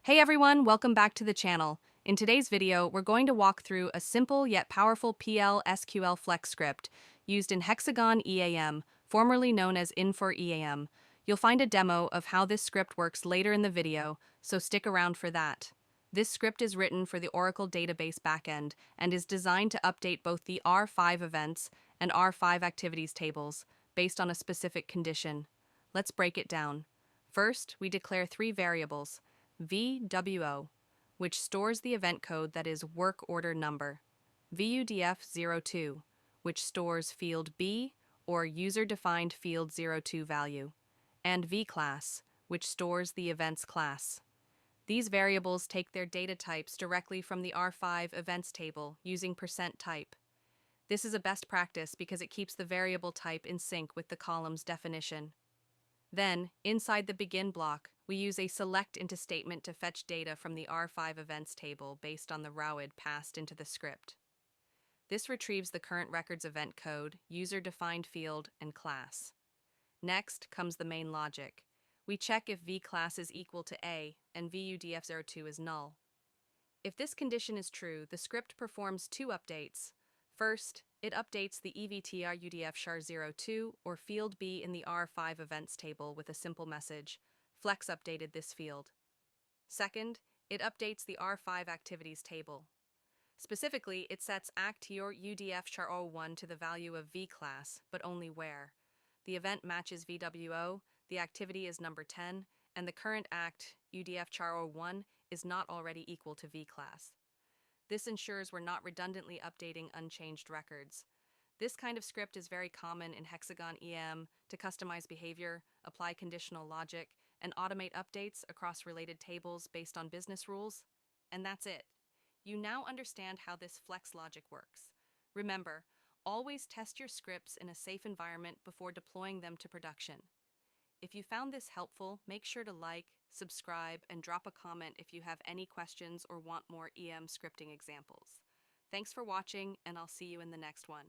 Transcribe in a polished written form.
Hey everyone, welcome back to the channel. In today's video, we're going to walk through a simple yet powerful PL SQL Flex script used in Hexagon EAM, formerly known as Infor EAM. You'll find a demo of how this script works later in the video, so stick around for that. This script is written for the Oracle database backend and is designed to update both the R5 events and R5 activities tables based on a specific condition. Let's break it down. First, we declare three variables: VWO, which stores the event code that is work order number; VUDF02, which stores field B or user-defined field 02 value; and VClass, which stores the events class. These variables take their data types directly from the R5 events table using %type. This is a best practice because it keeps the variable type in sync with the column's definition. Then, inside the begin block, we use a select into statement to fetch data from the R5 events table based on the ROUD passed into the script. This retrieves the current record's event code, user-defined field, and class. Next comes the main logic. We check if VClass is equal to A and VUDF02 is null. If this condition is true, the script performs two updates. First, it updates the EVTR UDF-02 or field B in the R5 events table with a simple message: Flex updated this field. Second, it updates the R5 activities table. Specifically, it sets act your UDF-01 to the value of VClass, but only where the event matches VWO, the activity is number 10, and the current act, UDF-01, is not already equal to VClass. This ensures we're not redundantly updating unchanged records. This kind of script is very common in Hexagon EAM to customize behavior, apply conditional logic, and automate updates across related tables based on business rules. And that's it. You now understand how this flex logic works. Remember, always test your scripts in a safe environment before deploying them to production. If you found this helpful, make sure to like, subscribe, and drop a comment if you have any questions or want more EM scripting examples. Thanks for watching, and I'll see you in the next one.